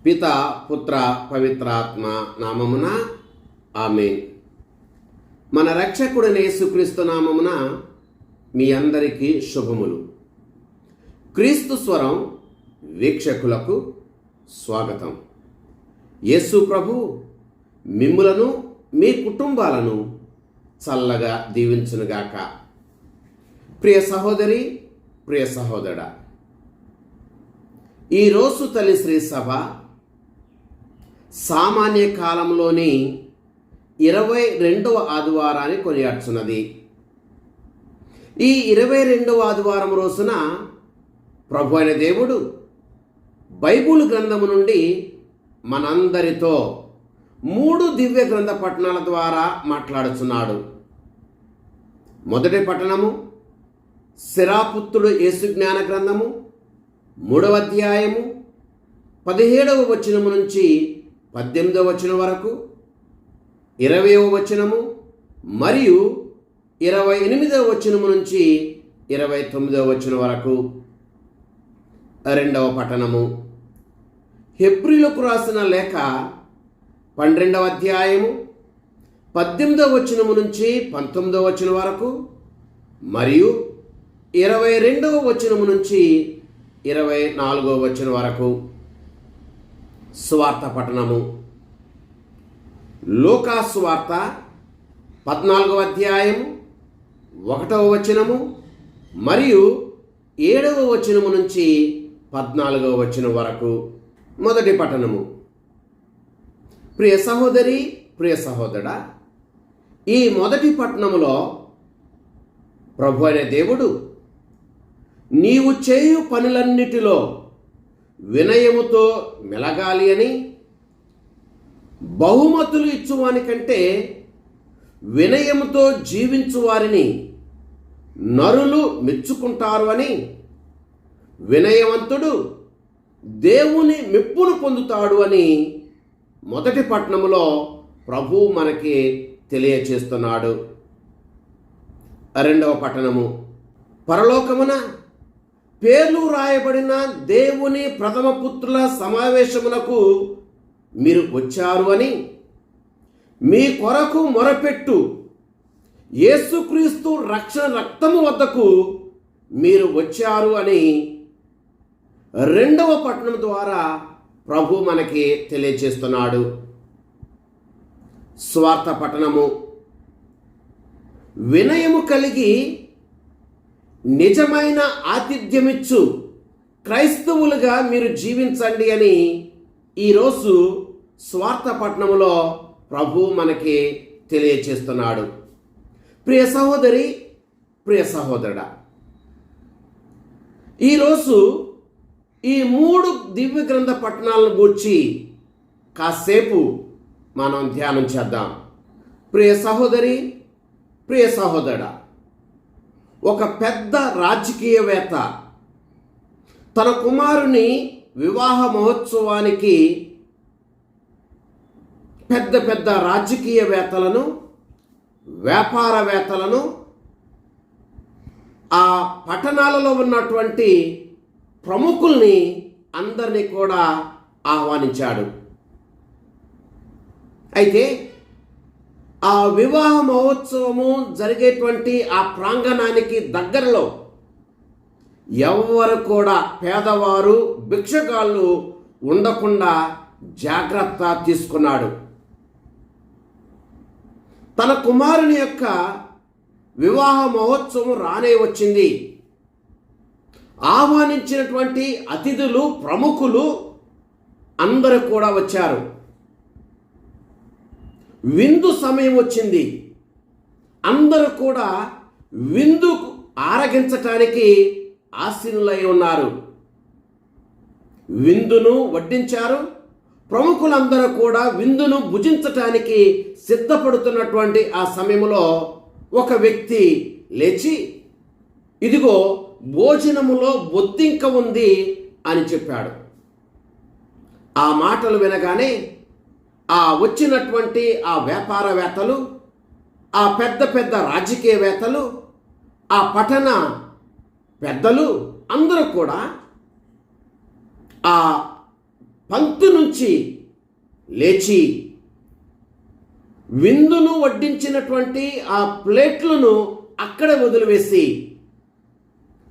పిత పుత్ర పవిత్రాత్మ నామమున ఆమేన్. మన రక్షకుడైన యేసుక్రీస్తు నామమున మీ అందరికీ శుభములు. క్రీస్తు స్వరం వీక్షకులకు స్వాగతం. యేసు ప్రభు మిమ్ములను మీ కుటుంబాలను చల్లగా దీవించునుగాక. ప్రియ సహోదరి, ప్రియ సహోదరుడా, ఈరోజు తల్లి శ్రీ సభ సామాన్య కాలంలోని 22వ ఆదివారాన్ని కొనియాడుచున్నది. ఈ 22వ ఆదివారం రోజున ప్రభు అయిన దేవుడు బైబిల్ గ్రంథము నుండి మనందరితో 3 దివ్య గ్రంథ పట్టణాల ద్వారా మాట్లాడుచున్నాడు. మొదటి పట్టణము శిరాపుత్రుడు యేసు జ్ఞాన గ్రంథము 3వ అధ్యాయము 17వ వచనము నుంచి 18వ వచనం వరకు, 20వ వచనము మరియు 28వ వచనము నుంచి 29వ వచనం వరకు. రెండవ పట్టణము హెబ్రీలకు రాసిన లేఖ 12వ అధ్యాయము 18వ వచనము నుంచి 19వ వచనం వరకు మరియు 22వ వచనము నుంచి 24వ వచనం వరకు. సువార్త పఠనము లూకా సువార్త 14వ అధ్యాయము 1వ వచనము మరియు 7వ వచనము నుంచి 14వ వచనం వరకు. మొదటి పఠనము. ప్రియ సహోదరి, ప్రియ సహోదరుడా, ఈ మొదటి పట్టణములో ప్రభు అయిన దేవుడు నీవు చేయు పనులన్నిటిలో వినయముతో మెలగాలి అని, బహుమతులు ఇచ్చువాని కంటే వినయముతో జీవించు వారిని నరులు మెచ్చుకుంటారు అని, వినయవంతుడు దేవుని మెప్పును పొందుతాడు అని మొదటి పట్టణములో ప్రభు మనకి తెలియచేస్తున్నాడు. రెండవ పట్టణము పరలోకమున పేర్లు రాయబడిన దేవుని ప్రథమ పుత్రుల సమావేశమునకు మీరు వచ్చారు అని, మీ కొరకు మొరపెట్టు యేసుక్రీస్తు రక్షణ రక్తము వద్దకు మీరు వచ్చారు అని రెండవ పట్టణం ద్వారా ప్రభు మనకి తెలియజేస్తున్నాడు. స్వార్థ పట్టణము వినయము కలిగి నిజమైన ఆతిథ్యమిచ్చు క్రైస్తవులుగా మీరు జీవించండి అని ఈరోజు స్వార్థ పట్టణములో ప్రభు మనకి తెలియచేస్తున్నాడు. ప్రియ సహోదరి, ప్రియ సహోదరుడా, ఈరోజు ఈ 3 దివ్య గ్రంథ పట్టణాలను గూర్చి కాసేపు మనం ధ్యానం చేద్దాం. ప్రియ సహోదరి, ప్రియ సహోదరుడా, ఒక పెద్ద రాజకీయవేత్త తన కుమారుని వివాహ మహోత్సవానికి పెద్ద పెద్ద రాజకీయవేత్తలను, వ్యాపారవేత్తలను, ఆ పట్టణాలలో ఉన్నటువంటి ప్రముఖుల్ని అందరినీ కూడా ఆహ్వానించాడు. అయితే ఆ వివాహ మహోత్సవము జరిగేటువంటి ఆ ప్రాంగణానికి దగ్గరలో ఎవరు కూడా పేదవారు, భిక్షగాళ్ళు ఉండకుండా జాగ్రత్త తీసుకున్నాడు. తన కుమారుని యొక్క వివాహ మహోత్సవం రానే వచ్చింది. ఆహ్వానించినటువంటి అతిథులు, ప్రముఖులు అందరూ కూడా వచ్చారు. విందు సమయం వచ్చింది. అందరూ కూడా విందు ఆరగించటానికి ఆసీనులై ఉన్నారు. విందును వడ్డించారు. ప్రముఖులందరూ కూడా విందును భుజించటానికి సిద్ధపడుతున్నటువంటి ఆ సమయంలో ఒక వ్యక్తి లేచి, ఇదిగో భోజనములో బొద్దింక ఉంది అని చెప్పాడు. ఆ మాటలు వినగానే ఆ వచ్చినటువంటి ఆ వ్యాపారవేత్తలు, ఆ పెద్ద పెద్ద రాజకీయవేత్తలు, ఆ పట్టణ పెద్దలు అందరూ కూడా ఆ పంక్తి నుంచి లేచి విందును వడ్డించినటువంటి ఆ ప్లేట్లను అక్కడే వదిలివేసి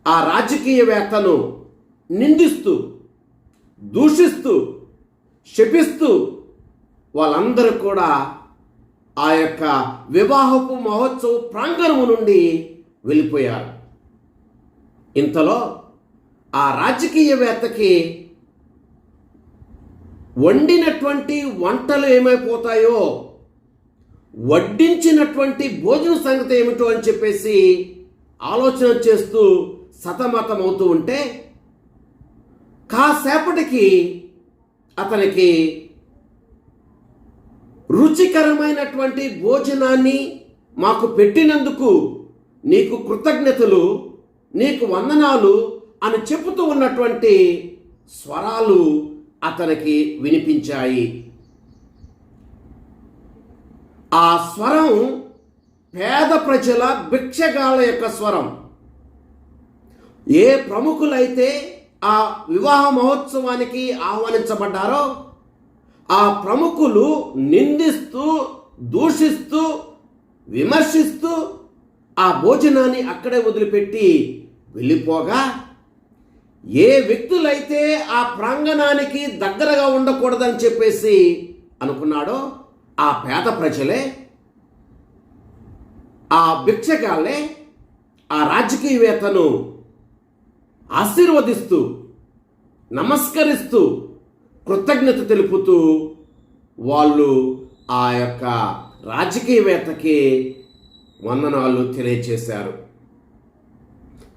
ఆ రాజకీయవేత్తను నిందిస్తూ, దూషిస్తూ, శపిస్తూ వాళ్ళందరూ కూడా ఆ యొక్క వివాహపు మహోత్సవ ప్రాంగణము నుండి వెళ్ళిపోయారు. ఇంతలో ఆ రాజకీయవేత్తకి వండినటువంటి వంటలు ఏమైపోతాయో, వడ్డించినటువంటి భోజన సంగతి ఏమిటో అని చెప్పేసి ఆలోచన చేస్తూ సతమతమవుతూ ఉంటే, కాసేపటికి అతనికి రుచికరమైనటువంటి భోజనాన్ని మాకు పెట్టినందుకు నీకు కృతజ్ఞతలు, నీకు వందనాలు అని చెబుతూ ఉన్నటువంటి స్వరాలు అతనికి వినిపించాయి. ఆ స్వరం పేద ప్రజల భిక్షగాళ్ళ యొక్క స్వరం. ఏ ప్రముఖులైతే ఆ వివాహ మహోత్సవానికి ఆహ్వానించబడ్డారో ఆ ప్రముఖులు నిందిస్తూ, దూషిస్తూ, విమర్శిస్తూ ఆ భోజనాన్ని అక్కడే వదిలిపెట్టి వెళ్ళిపోగా, ఏ వ్యక్తులైతే ఆ ప్రాంగణానికి దగ్గరగా ఉండకూడదని చెప్పేసి అనుకున్నాడో ఆ పేద ప్రజలే, ఆ భిక్షగాళ్ళే ఆ రాజకీయవేత్తను ఆశీర్వదిస్తూ, నమస్కరిస్తూ, కృతజ్ఞత తెలుపుతూ వాళ్ళు ఆ యొక్క రాజకీయవేత్తకి వందనాలు తెలియచేశారు.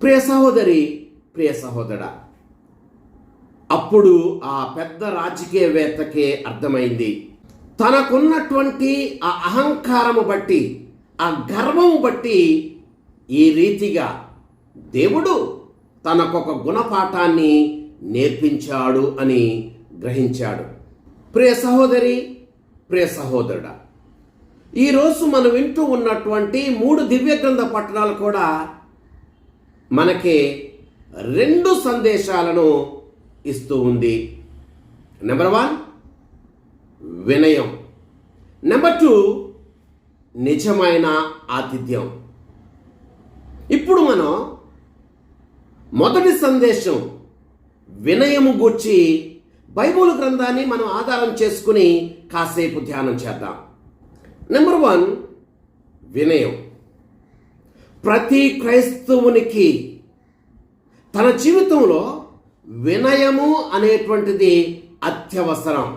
ప్రియ సహోదరి, ప్రియ సహోదరా, అప్పుడు ఆ పెద్ద రాజకీయవేత్తకే అర్థమైంది, తనకున్నటువంటి ఆ అహంకారము బట్టి, ఆ గర్వము బట్టి ఈ రీతిగా దేవుడు తనకొక గుణపాఠాన్ని నేర్పించాడు అని గ్రహించాడు. ప్రియ సహోదరి, ప్రియ సహోదరుడా, ఈరోజు మనం వింటూ ఉన్నటువంటి 3 దివ్య గ్రంథ పట్టణాలు కూడా మనకి 2 సందేశాలను ఇస్తూ ఉంది. నెంబర్ 1 వినయం, నెంబర్ 2 నిజమైన ఆతిథ్యం. ఇప్పుడు మనం మొదటి సందేశం వినయము గూర్చి బైబిల్ గ్రంథాన్ని మనం ఆధారం చేసుకుని కాసేపు ధ్యానం చేద్దాం. నెంబర్ 1 వినయం. ప్రతి క్రైస్తవునికి తన జీవితంలో వినయము అనేటువంటిది అత్యవసరం.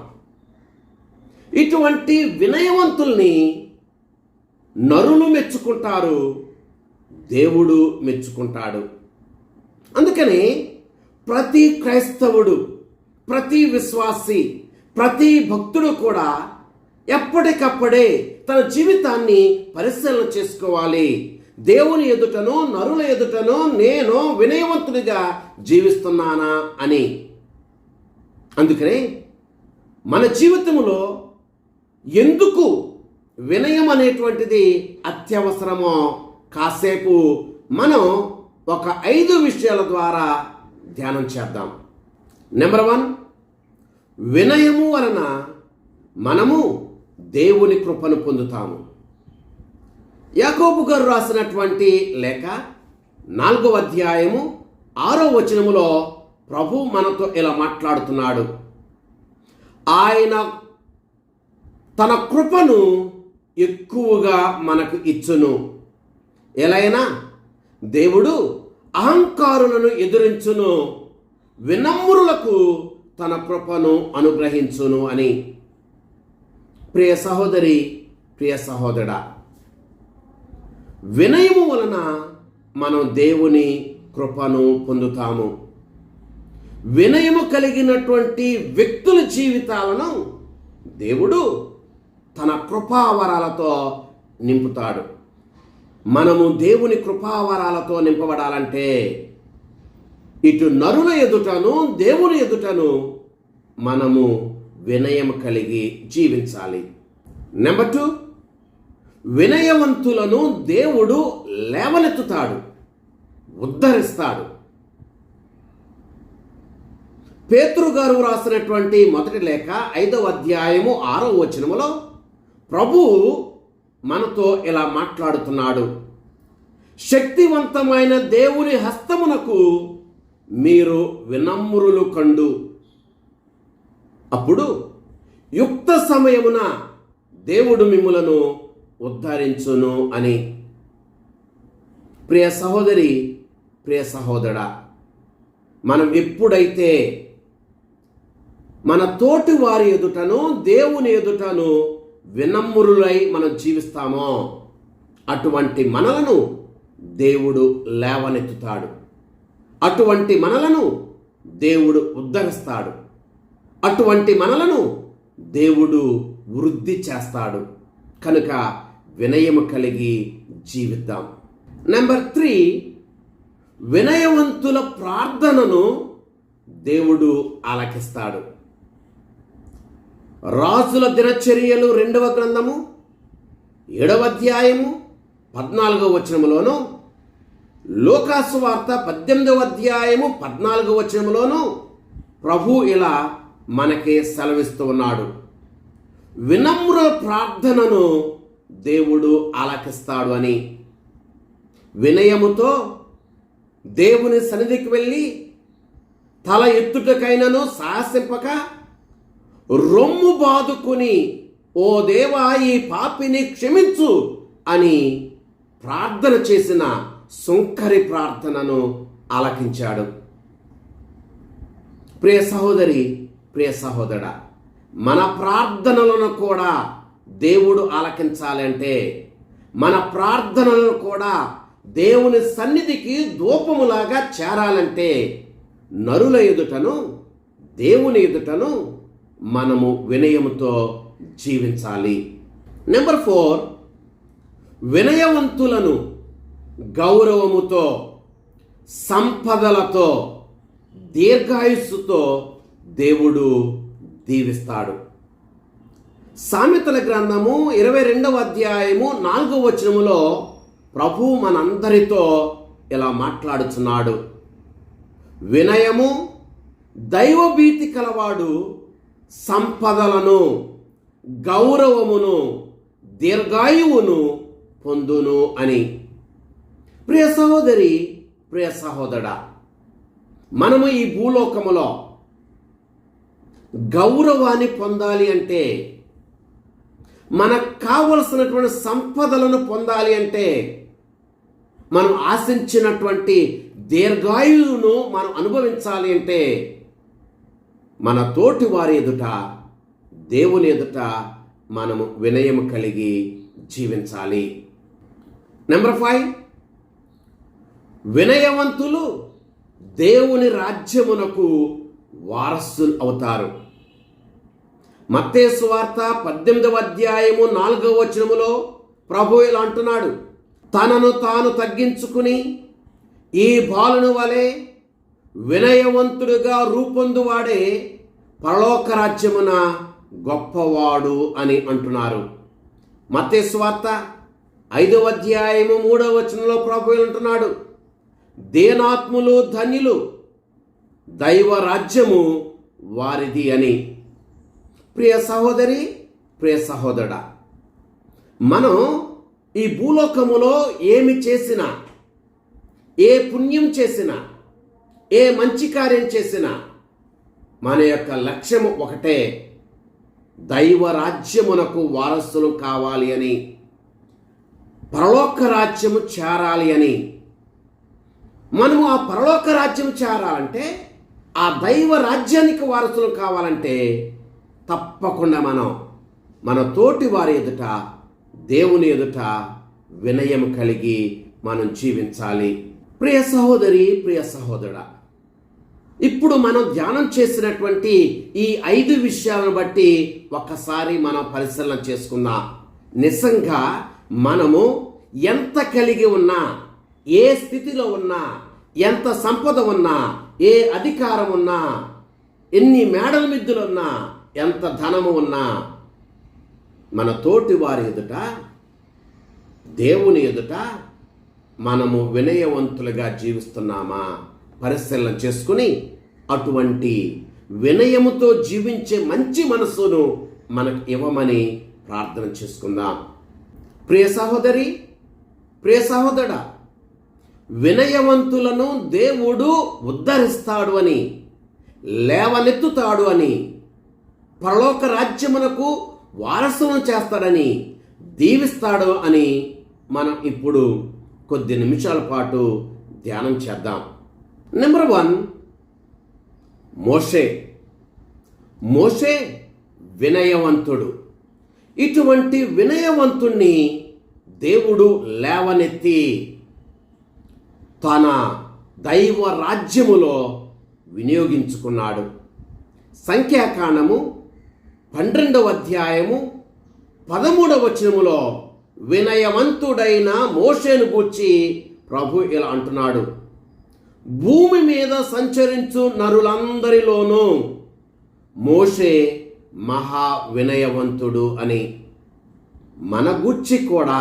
ఇటువంటి వినయవంతుల్ని నరులు మెచ్చుకుంటారు, దేవుడు మెచ్చుకుంటాడు. అందుకని ప్రతి క్రైస్తవుడు, ప్రతి విశ్వాసి, ప్రతి భక్తుడు కూడా ఎప్పటికప్పుడే తన జీవితాన్ని పరిశీలన చేసుకోవాలి. దేవుని ఎదుటను, నరుల ఎదుటను నేను వినయవంతుడిగా జీవిస్తున్నానా అని. అందుకనే మన జీవితంలో ఎందుకు వినయం అనేటువంటిది అత్యవసరమో కాసేపు మనం ఒక 5 విషయాల ద్వారా ధ్యానం చేద్దాం. నెంబర్ 1 వినయము వలన మనము దేవుని కృపను పొందుతాము. యాకోబు గారు రాసినటువంటి లేఖ 4వ అధ్యాయము 6వ వచనములో ప్రభు మనతో ఇలా మాట్లాడుతున్నాడు. ఆయన తన కృపను ఎక్కువగా మనకు ఇచ్చును. ఎలైనా దేవుడు అహంకారులను ఎదురించును, వినమ్రులకు తన కృపను అనుగ్రహించును అని. ప్రియ సహోదరి, ప్రియ సహోదరుడా, వినయము వలన మనం దేవుని కృపను పొందుతాము. వినయము కలిగినటువంటి వ్యక్తుల జీవితాలను దేవుడు తన కృపావరాలతో నింపుతాడు. మనము దేవుని కృపావరాలతో నింపబడాలంటే ఇటు నరుల ఎదుటను, దేవుని ఎదుటను మనము వినయం కలిగి జీవించాలి. నెంబర్ 2 వినయవంతులను దేవుడు లేవనెత్తుతాడు, ఉద్ధరిస్తాడు. పేతురు గారు రాసినటువంటి మొదటి లేఖ 5వ అధ్యాయము 6వ వచనములో ప్రభువు మనతో ఇలా మాట్లాడుతున్నాడు. శక్తివంతమైన దేవుని హస్తమునకు మీరు వినమ్రులు కండు, అప్పుడు యుక్త సమయమున దేవుడు మిమ్ములను ఉద్ధరించును అని. ప్రియ సహోదరి, ప్రియ సహోదరా, మనం ఎప్పుడైతే మన తోటి వారి ఎదుటను దేవుని ఎదుటను వినమ్రులై మనం జీవిస్తామో అటువంటి మనలను దేవుడు లేవనెత్తుతాడు, అటువంటి మనలను దేవుడు ఉద్ధరిస్తాడు, అటువంటి మనలను దేవుడు వృద్ధి చేస్తాడు. కనుక వినయము కలిగి జీవిద్దాం. నెంబర్ 3, వినయవంతుల ప్రార్థనను దేవుడు ఆలకిస్తాడు. రాజుల దినచర్యలు 2వ గ్రంథము 7వ అధ్యాయము 14వ వచనములోను, లూకాసు వార్త 18వ అధ్యాయము 14వ వచనములోను ప్రభు ఇలా మనకి సెలవిస్తూ ఉన్నాడు. వినమ్ర ప్రార్థనను దేవుడు ఆలకిస్తాడు అని. వినయముతో దేవుని సన్నిధికి వెళ్ళి తల ఎత్తుటకైనను సాహసింపక రొమ్ము బాదుకుని, ఓ దేవా ఈ పాపిని క్షమించు అని ప్రార్థన చేసిన సుంకరి ప్రార్థనను ఆలకించాడు. ప్రియ సహోదరి, ప్రియ సహోదరా, మన ప్రార్థనలను కూడా దేవుడు ఆలకించాలంటే, మన ప్రార్థనలను కూడా దేవుని సన్నిధికి ధూపములాగా చేరాలంటే నరుల ఎదుటను దేవుని ఎదుటను మనము వినయముతో జీవించాలి. నెంబర్ 4, వినయవంతులను గౌరవముతో, సంపదలతో, దీర్ఘాయుస్సుతో దేవుడు దీవిస్తాడు. సామెతల గ్రంథము 22వ అధ్యాయము 4వ వచనములో ప్రభు మనందరితో ఇలా మాట్లాడుచున్నాడు. వినయము దైవభీతి కలవాడు సంపదలను, గౌరవమును, దీర్ఘాయువును పొందును అని. ప్రియ సహోదరి, ప్రియ సహోదరా, మనము ఈ భూలోకములో గౌరవాన్ని పొందాలి అంటే, మనకు కావలసినటువంటి సంపదలను పొందాలి అంటే, మనం ఆశించినటువంటి దీర్ఘాయువును మనం అనుభవించాలి అంటే, మన తోటి వారి ఎదుట, దేవుని ఎదుట మనము వినయం కలిగి జీవించాలి. నెంబర్ 5, వినయవంతులు దేవుని రాజ్యమునకు వారసులు అవుతారు. మత్తయి సువార్త 18వ అధ్యాయము 4వ వచనములో ప్రభు ఇలా అంటున్నాడు, తనను తాను తగ్గించుకుని ఈ బాలుని వలె వినయవంతుడిగా రూపొందువాడే పరలోక రాజ్యమున గొప్పవాడు అని అంటున్నారు. మత్తయి సువార్త 5వ అధ్యాయము 3వ వచనంలో ప్రభు అంటున్నాడు, దీనాత్ములు ధన్యులు, దైవ రాజ్యము వారిది అని. ప్రియ సహోదరి, ప్రియ సహోదరుడా, మనం ఈ భూలోకములో ఏమి చేసినా, ఏ పుణ్యం చేసినా, ఏ మంచి కార్యం చేసినా మన యొక్క లక్ష్యము ఒకటే, దైవ రాజ్యమునకు వారసులు కావాలి అని, పరలోక రాజ్యము చేరాలి అని. మనము ఆ పరలోక రాజ్యం చేరాలంటే, ఆ దైవ రాజ్యానికి వారసులు కావాలంటే తప్పకుండా మనం మన తోటి వారి ఎదుట, దేవుని ఎదుట వినయం కలిగి మనం జీవించాలి. ప్రియ సహోదరి, ప్రియ సహోదరుడా, ఇప్పుడు మనం ధ్యానం చేసినటువంటి ఈ 5 విషయాలను బట్టి ఒక్కసారి మనం పరిశీలన చేసుకుందాం. నిజంగా మనము ఎంత కలిగి ఉన్నా, ఏ స్థితిలో ఉన్నా, ఎంత సంపద ఉన్నా, ఏ అధికారం ఉన్నా, ఎన్ని మేడల మిద్దులున్నా, ఎంత ధనము ఉన్నా, మన తోటి వారి ఎదుట, దేవుని ఎదుట మనము వినయవంతులుగా జీవిస్తున్నామా పరిశీలన చేసుకుని, అటువంటి వినయముతో జీవించే మంచి మనస్సును మనకు ఇవ్వమని ప్రార్థన చేసుకుందాం. ప్రియ సహోదరి, ప్రియ సహోదరుడా, వినయవంతులను దేవుడు ఉద్ధరిస్తాడు అని, లేవనెత్తుతాడు అని, పరలోక రాజ్యమునకు వారసులను చేస్తాడని, దీవిస్తాడు అని మనం ఇప్పుడు కొద్ది నిమిషాల పాటు ధ్యానం చేద్దాం. నెంబర్ 1, మోషే. మోషే వినయవంతుడు. ఇటువంటి వినయవంతుణ్ణి దేవుడు లేవనెత్తి తన దైవ రాజ్యములో వినియోగించుకున్నాడు. సంఖ్యాకాండము 12వ అధ్యాయము 13వ వచనములో వినయవంతుడైన మోషేను గూర్చి ప్రభు ఇలా అంటున్నాడు, భూమి మీద సంచరించు నరులందరిలోనూ మోషే మహా వినయవంతుడు అని. మన గూర్చి కూడా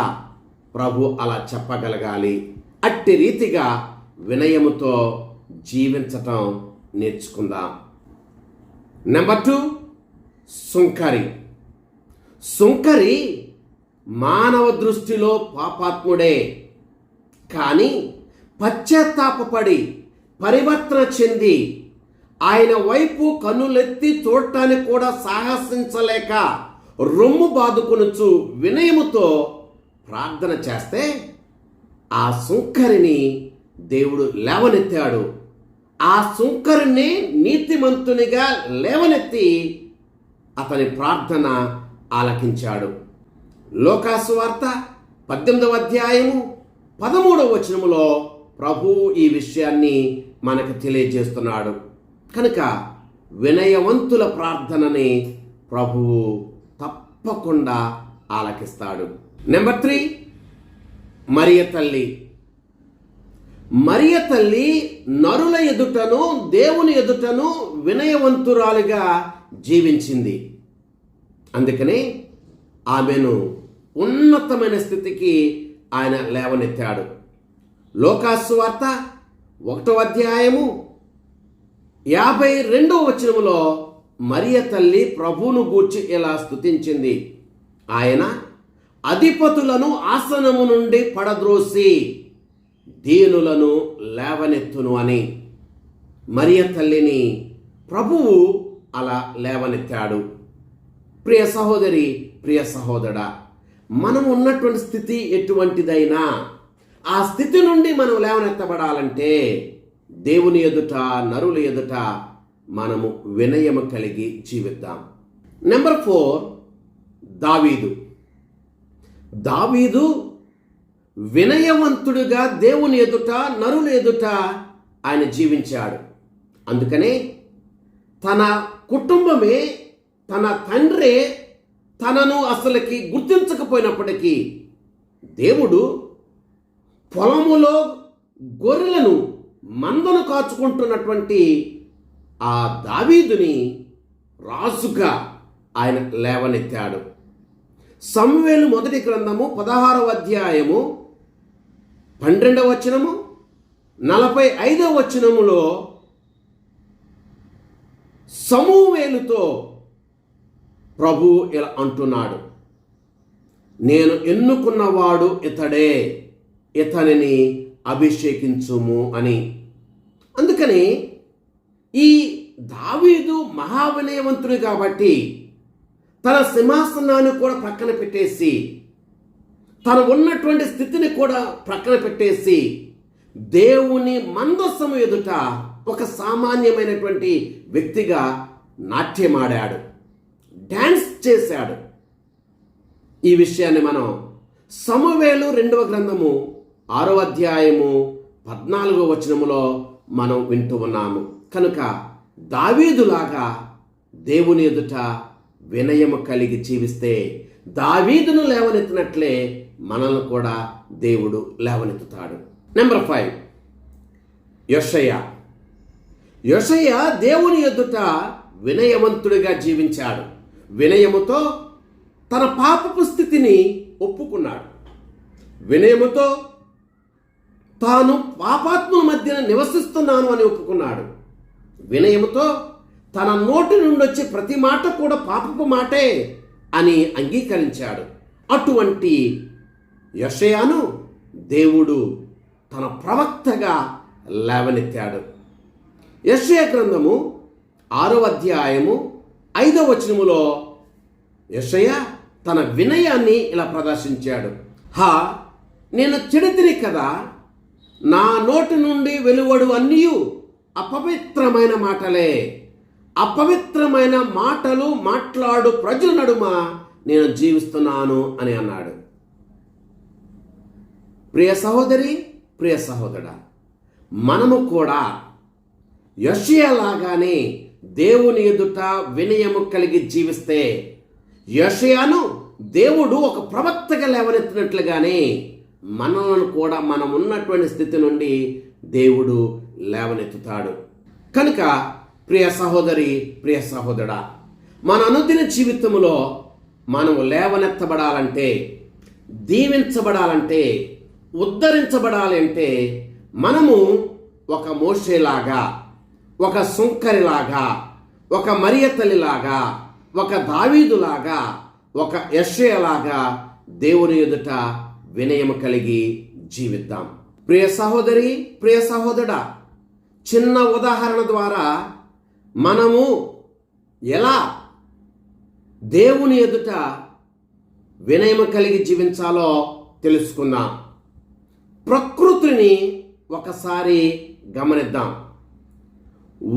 ప్రభు అలా చెప్పగలగాలి. అట్టి రీతిగా వినయముతో జీవించటం నేర్చుకుందాం. నెంబర్ 2, సుంకరి. సుంకరి మానవ దృష్టిలో పాపాత్ముడే, కానీ పశ్చాత్తాపపడి పరివర్తన చెంది ఆయన వైపు కన్నులెత్తి చూడటానికి కూడా సాహసించలేక రొమ్ము బాదుకొనుచు వినయముతో ప్రార్థన చేస్తే ఆ సుంకరిని దేవుడు లేవనెత్తాడు. ఆ సుంకరిని నీతిమంతునిగా లేవనెత్తి అతని ప్రార్థన ఆలకించాడు. లోకాసు వార్త 18వ అధ్యాయము 13వ వచనములో ప్రభువు ఈ విషయాన్ని మనకు తెలియజేస్తున్నాడు. కనుక వినయవంతుల ప్రార్థనని ప్రభువు తప్పకుండా ఆలకిస్తాడు. నెంబర్ 3, మరియ తల్లి. మరియ తల్లి నరుల ఎదుటను దేవుని ఎదుటను వినయవంతురాలుగా జీవించింది. అందుకనే ఆమెను ఉన్నతమైన స్థితికి ఆయన లేవనెత్తాడు. లోకాసు వార్త 1వ అధ్యాయము 52వ వచనములో మరియ తల్లి ప్రభువును గూర్చి ఇలా స్తుతించింది, ఆయన అధిపతులను ఆసనము నుండి పడద్రోసి దీనులను లేవనెత్తును అని. మరియ తల్లిని ప్రభువు అలా లేవనెత్తాడు. ప్రియ సహోదరి, ప్రియ సహోదరుడా, మనం ఉన్నటువంటి స్థితి ఎటువంటిదైనా ఆ స్థితి నుండి మనం లేవనెత్తబడాలంటే దేవుని ఎదుట, నరుల ఎదుట మనము వినయము కలిగి జీవిద్దాం. నెంబర్ 4, దావీదు. దావీదు వినయవంతుడిగా దేవుని ఎదుట, నరుల ఎదుట ఆయన జీవించాడు. అందుకనే తన కుటుంబమే, తన తండ్రే తనను అసలుకి గుర్తించకపోయినప్పటికీ దేవుడు పొలములో గొర్రెలను మందను కాచుకుంటున్నటువంటి ఆ దావీదుని రాజుగా ఆయన లేవనెత్తాడు. సమూయేలు మొదటి గ్రంథము 16వ అధ్యాయము 12వ వచనము 45వ వచనములో సమూయేలుతో ప్రభు ఇలా అంటున్నాడు, నేను ఎన్నుకున్నవాడు ఇతడే, ఇతనిని అభిషేకించుము అని. అందుకని ఈ దావీదు మహావినయవంతుడు కాబట్టి తన సింహాసనాన్ని కూడా ప్రక్కన పెట్టేసి, తను ఉన్నటువంటి స్థితిని కూడా ప్రక్కన పెట్టేసి దేవుని మందస్సము ఎదుట ఒక సామాన్యమైనటువంటి వ్యక్తిగా నాట్యమాడాడు, డాన్స్ చేశాడు. ఈ విషయాన్ని మనం సమూయేలు 2వ గ్రంథము 6వ అధ్యాయము 14వ వచనములో మనం వింటూ ఉన్నాము. కనుక దావీదులాగా దేవుని ఎదుట వినయము కలిగి జీవిస్తే దావీదును లేవనెత్తినట్లే మనల్ని కూడా దేవుడు లేవనెత్తుతాడు. నెంబర్ 5, యోషయ్య. యోషయ్య దేవుని ఎదుట వినయవంతుడిగా జీవించాడు. వినయముతో తన పాపపు స్థితిని ఒప్పుకున్నాడు. వినయముతో తాను పాపాత్ముల మధ్యన నివసిస్తున్నాను అని ఒప్పుకున్నాడు. వినయముతో తన నోటి నుండి వచ్చే ప్రతి మాట కూడా పాపపు మాటే అని అంగీకరించాడు. అటువంటి యెషయాను దేవుడు తన ప్రవక్తగా లేవనెత్తాడు. యెషయా గ్రంథము 6వ అధ్యాయము 5వ వచనములో యెషయా తన వినయాన్ని ఇలా ప్రదర్శించాడు. నేను చెడితిని కదా, నా నోటి నుండి వెలువడు అన్నీయు అపవిత్రమైన మాటలే, అపవిత్రమైన మాటలు మాట్లాడు ప్రజల నడుమ నేను జీవిస్తున్నాను అని అన్నాడు. ప్రియ సహోదరి, ప్రియ సహోదరా, మనము కూడా యెషయా లాగానే దేవుని ఎదుట వినయము కలిగి జీవిస్తే యెషయాను దేవుడు ఒక ప్రవక్తగా లేవనెత్తినట్లుగానే మనలను కూడా మనం ఉన్నటువంటి స్థితి నుండి దేవుడు లేవనెత్తుతాడు. కనుక ప్రియ సహోదరి, ప్రియ సహోదరా, మన అనుదిన జీవితంలో మనము లేవనెత్తబడాలంటే, దీవించబడాలంటే, ఉద్ధరించబడాలంటే మనము ఒక మోషేలాగా, ఒక సుంకరిలాగా, ఒక మరియతల్లిలాగా, ఒక దావీదులాగా, ఒక యెషయాలాగా దేవుని ఎదుట వినయము కలిగి జీవిద్దాం. ప్రియ సహోదరి, ప్రియ సహోదరా, చిన్న ఉదాహరణ ద్వారా మనము ఎలా దేవుని ఎదుట వినయము కలిగి జీవించాలో తెలుసుకుందాం. ప్రకృతిని ఒకసారి గమనిద్దాం.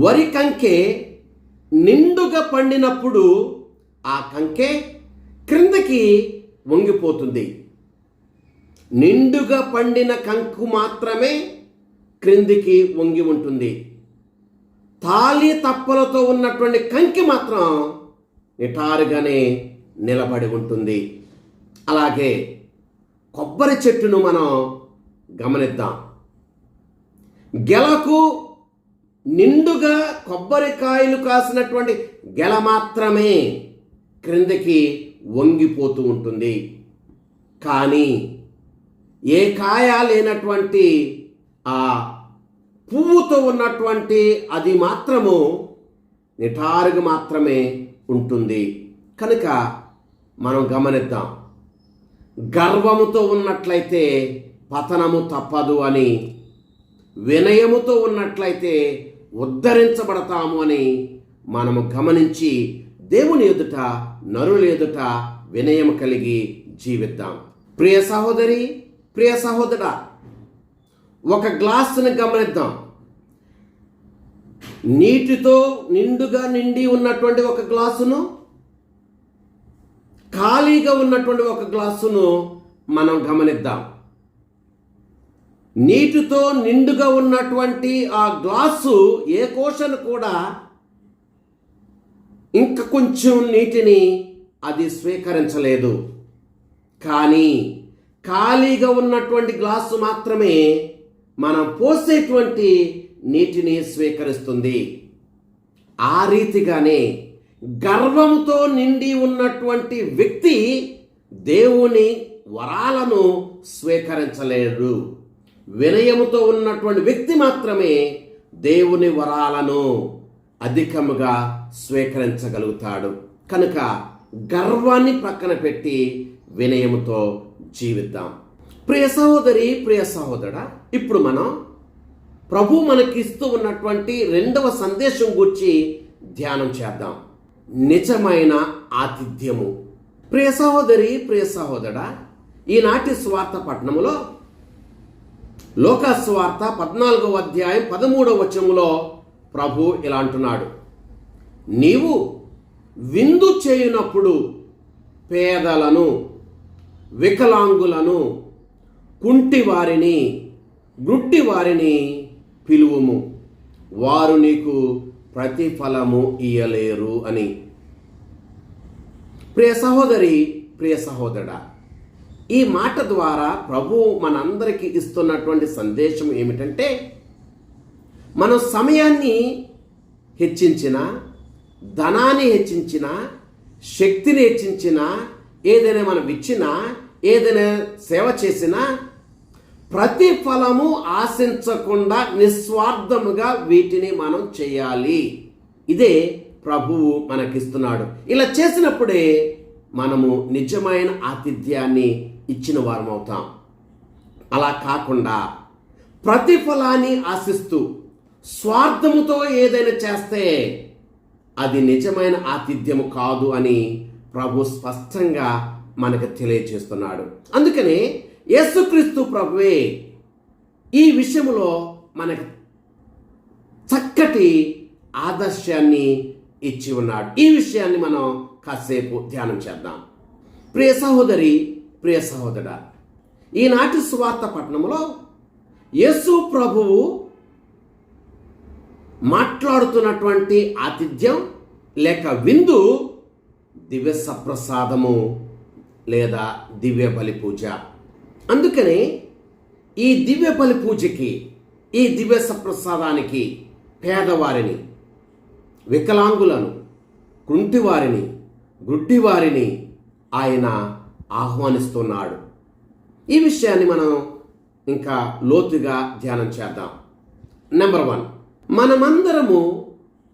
వరి కంకె నిండుగా పండినప్పుడు ఆ కంకె క్రిందకి వంగిపోతుంది. నిండుగా పండిన కంకు మాత్రమే క్రిందికి వంగి ఉంటుంది. తాళి తప్పలతో ఉన్నటువంటి కంకి మాత్రం నిటారుగానే నిలబడి ఉంటుంది. అలాగే కొబ్బరి చెట్టును మనం గమనిద్దాం. గెలకు నిండుగా కొబ్బరికాయలు కాసినటువంటి గెల మాత్రమే క్రిందకి వంగిపోతూ ఉంటుంది. కానీ ఏ కాయ లేనటువంటి ఆ పువ్వుతో ఉన్నటువంటి అది మాత్రము నిటారుగా మాత్రమే ఉంటుంది. కనుక మనం గమనిద్దాం. గర్వముతో ఉన్నట్లయితే పతనము తప్పదు అని, వినయముతో ఉన్నట్లయితే ఉద్ధరించబడతాము అని మనము గమనించి దేవుని ఎదుట, నరుల ఎదుట వినయం కలిగి జీవిద్దాం. ప్రియ సహోదరి, ప్రియ సహోదరా, ఒక గ్లాసును గమనిద్దాం. నీటితో నిండుగా నిండి ఉన్నటువంటి ఒక గ్లాసును, ఖాళీగా ఉన్నటువంటి ఒక గ్లాసును మనం గమనిద్దాం. నీటితో నిండుగా ఉన్నటువంటి ఆ గ్లాసు ఏ కోశను కూడా ఇంకా కొంచెం నీటిని అది స్వీకరించలేదు. కానీ ఖాళీగా ఉన్నటువంటి గ్లాసు మాత్రమే మనం పోసేటువంటి నీటిని స్వీకరిస్తుంది. ఆ రీతిగానే గర్వంతో నిండి ఉన్నటువంటి వ్యక్తి దేవుని వరాలను స్వీకరించలేడు. వినయముతో ఉన్నటువంటి వ్యక్తి మాత్రమే దేవుని వరాలను అధికముగా స్వీకరించగలుగుతాడు. కనుక గర్వాన్ని ప్రక్కన పెట్టి వినయముతో జీవిద్దాం. ప్రియ సహోదరి, ప్రియ సహోదరా, ఇప్పుడు మనం ప్రభు మనకిస్తూ ఉన్నటువంటి 2వ సందేశం గురించి ధ్యానం చేద్దాం. నిజమైన ఆతిథ్యము. ప్రియ సహోదరి, ప్రియ సహోదరా, ఈనాటి స్వార్థ పట్టణములో లోకా స్వార్థ 14వ అధ్యాయం 13వ వచనములో ప్రభు ఇలా అంటున్నాడు, నీవు విందు చేయునప్పుడు పేదలను, వికలాంగులను, కుంటివారిని, గుడ్డివారిని పిలువుము, వారు నీకు ప్రతిఫలము ఇయ్యలేరు అని. ప్రియ సహోదరి, ప్రియ సహోదరుడా, ఈ మాట ద్వారా ప్రభు మనందరికీ ఇస్తున్నటువంటి సందేశం ఏమిటంటే, మనం సమయాన్ని హెచ్చించిన, ధనాన్ని హెచ్చించిన, శక్తిని హెచ్చించిన, ఏదైనా మనం ఇచ్చినా, ఏదైనా సేవ చేసినా ప్రతిఫలము ఆశించకుండా నిస్వార్థముగా వీటిని మనం చేయాలి. ఇదే ప్రభువు మనకిస్తున్నాడు. ఇలా చేసినప్పుడే మనము నిజమైన ఆతిథ్యాన్ని ఇచ్చిన వారం అవుతాం. అలా కాకుండా ప్రతిఫలాన్ని ఆశిస్తూ స్వార్థముతో ఏదైనా చేస్తే అది నిజమైన ఆతిథ్యము కాదు అని ప్రభు స్పష్టంగా మనకు తెలియజేస్తున్నాడు. అందుకనే యేసుక్రీస్తు ప్రభువే ఈ విషయంలో మనకు చక్కటి ఆదర్శాన్ని ఇచ్చి ఉన్నాడు. ఈ విషయాన్ని మనం కాసేపు ధ్యానం చేద్దాం. ప్రియ సహోదరి, ప్రియ సహోదరుడా, ఈనాటి సువార్త పట్టణంలో యేసు ప్రభువు మాట్లాడుతున్నటువంటి ఆతిథ్యం లేక విందు దివ్య సప్రసాదము లేదా దివ్య బలి పూజ. అందుకని ఈ దివ్య బలి పూజకి, ఈ దివ్య సప్రసాదానికి పేదవారిని, వికలాంగులను, కుంటివారిని, గుడ్డివారిని ఆయన ఆహ్వానిస్తున్నాడు. ఈ విషయాన్ని మనం ఇంకా లోతుగా ధ్యానం చేద్దాం. నెంబర్ 1, మనమందరము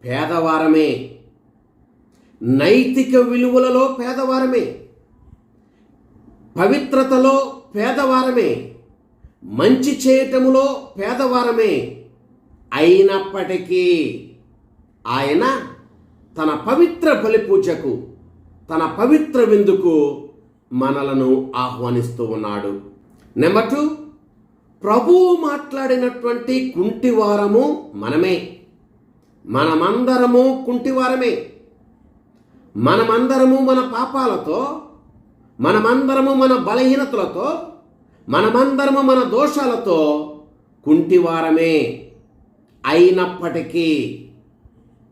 పేదవారమే. నైతిక విలువలలో పేదవారమే, పవిత్రతలో పేదవారమే, మంచి చేయటములో పేదవారమే. అయినప్పటికీ ఆయన తన పవిత్ర బలి పూజకు, తన పవిత్ర విందుకు మనలను ఆహ్వానిస్తూ ఉన్నాడు. నెంబర్ 2, ప్రభువు మాట్లాడినటువంటి కుంటివారము మనమే. మనమందరము కుంటివారమే. మనమందరము మన పాపాలతో, మనమందరము మన బలహీనతలతో, మనమందరము మన దోషాలతో కుంటివారమే. అయినప్పటికీ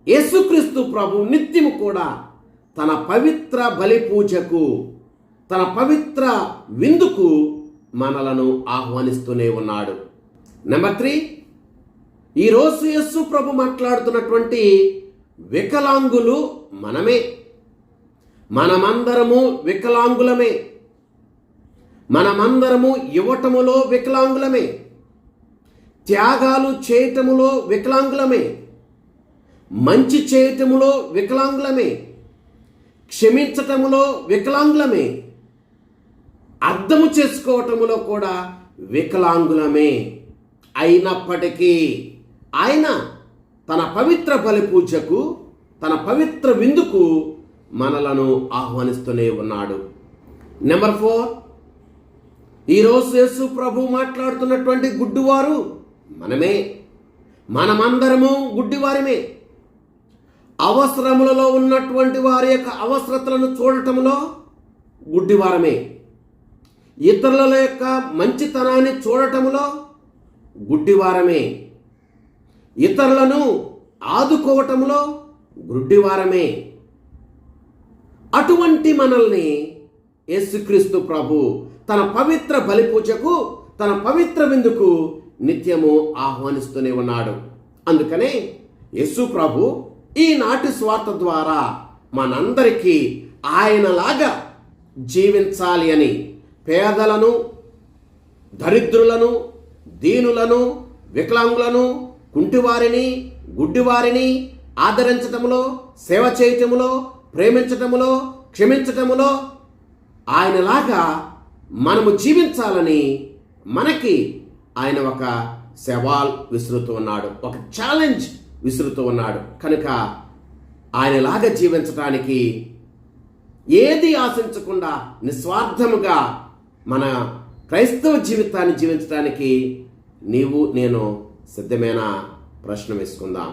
యేసుక్రీస్తు ప్రభు నిత్యము కూడా తన పవిత్ర బలి పూజకు, తన పవిత్ర విందుకు మనలను ఆహ్వానిస్తూనే ఉన్నాడు. నెంబర్ 3, ఈరోజు యేసు ప్రభు మాట్లాడుతున్నటువంటి వికలాంగులు మనమే. మనమందరము వికలాంగులమే. మనమందరము ఇవ్వటములో వికలాంగులమే, త్యాగాలు చేయటములో వికలాంగులమే, మంచి చేయటములో వికలాంగులమే, క్షమించటములో వికలాంగులమే, అర్థము చేసుకోవటములో కూడా వికలాంగులమే. అయినప్పటికీ ఆయన తన పవిత్ర బలి పూజకు, తన పవిత్ర విందుకు మనలను ఆహ్వానిస్తూనే ఉన్నాడు. నెంబర్ 4, ఈరోజు యేసు ప్రభు మాట్లాడుతున్నటువంటి గుడ్డివారు మనమే. మనమందరము గుడ్డివారమే. అవసరములలో ఉన్నటువంటి వారి యొక్క అవసరతలను చూడటంలో గుడ్డివారమే. ఇతరుల యొక్క మంచితనాన్ని చూడటంలో గుడ్డివారమే. ఇతరులను ఆదుకోవటంలో గుడ్డివారమే. అటువంటి మనల్ని యేసుక్రీస్తు ప్రభు తన పవిత్ర బలి పూజకు, తన పవిత్ర విందుకు నిత్యము ఆహ్వానిస్తూనే ఉన్నాడు. అందుకనే యేసు ప్రభు ఈనాటి స్వార్థ ద్వారా మనందరికీ ఆయనలాగా జీవించాలి అని పేదలను, దరిద్రులను, దీనులను, వికలాంగులను, కుంటివారిని, గుడ్డివారిని ఆదరించటములో, సేవ చేయటములో, ప్రేమించటములో, క్షమించటములో ఆయనలాగా మనము జీవించాలని మనకి ఆయన ఒక సవాల్ విసురుతూ ఉన్నాడు, ఒక ఛాలెంజ్ విసురుతూ ఉన్నాడు. కనుక ఆయనలాగా జీవించడానికి, ఏది ఆశించకుండా నిస్వార్థముగా మన క్రైస్తవ జీవితాన్ని జీవించడానికి నీవు నేను సిద్ధమేనా? ప్రశ్న వేసుకుందాం.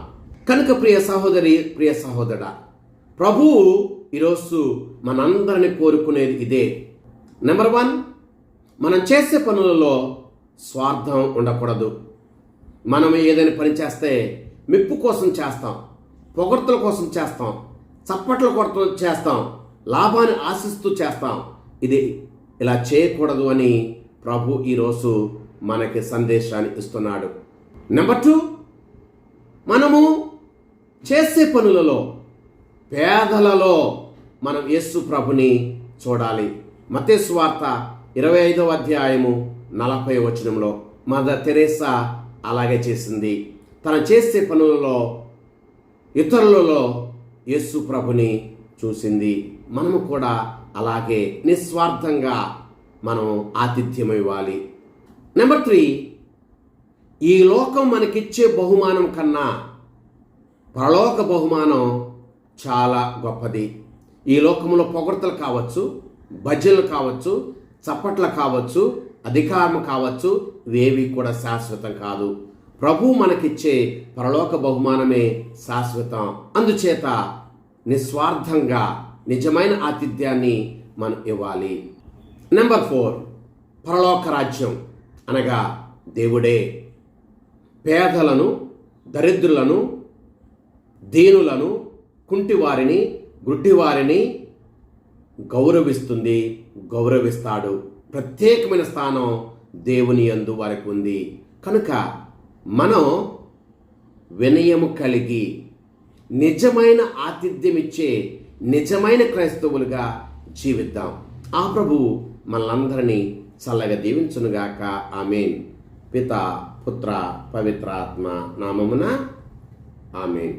కనుక ప్రియ సహోదరి, ప్రియ సహోదరుడా, ప్రభువు ఈరోజు మనందరిని కోరుకునేది ఇదే. నెంబర్ 1, మనం చేసే పనులలో స్వార్థం ఉండకూడదు. మనం ఏదైనా పని చేస్తే మెప్పు కోసం చేస్తాం, పొగడ్తల కోసం చేస్తాం, చప్పట్ల కొరత చేస్తాం, లాభాన్ని ఆశిస్తూ చేస్తాం. ఇది ఇలా చేయకూడదు అని ప్రభు ఈరోజు మనకి సందేశాన్ని ఇస్తున్నాడు. నెంబర్ 2, మనము చేసే పనులలో, పేదలలో మనం యేసు ప్రభుని చూడాలి. మత్తయి సువార్త 25వ అధ్యాయము 40వ వచనంలో మదర్ తెరేసా అలాగే చేసింది. తను చేసే పనులలో, ఇతరులలో యేసు ప్రభుని చూసింది. మనము కూడా అలాగే నిస్వార్థంగా మనం ఆతిథ్యం ఇవ్వాలి. నెంబర్ 3, ఈ లోకం మనకిచ్చే బహుమానం కన్నా పరలోక బహుమానం చాలా గొప్పది. ఈ లోకంలో పొగడ్తలు కావచ్చు, భజనలు కావచ్చు, చప్పట్లు కావచ్చు, అధికారం కావచ్చు, ఇవేవి కూడా శాశ్వతం కాదు. ప్రభు మనకిచ్చే పరలోక బహుమానమే శాశ్వతం. అందుచేత నిస్వార్థంగా నిజమైన ఆతిథ్యాన్ని మనం ఇవ్వాలి. నెంబర్ 4, పరలోక రాజ్యం అనగా దేవుడే పేదలను, దరిద్రులను, దీనులను, కుంటివారిని, గుడ్డివారిని గౌరవిస్తుంది, గౌరవిస్తాడు. ప్రత్యేకమైన స్థానం దేవుని యందు వారికి ఉంది. కనుక మనం వినయము కలిగి నిజమైన ఆతిథ్యం ఇచ్చే నిజమైన క్రైస్తవులుగా జీవిద్దాం. ఆ ప్రభువు మనలందరినీ చల్లగా దీవించునుగాక. ఆమేన్. పిత, పుత్ర, పవిత్రాత్మ నామమున ఆమేన్.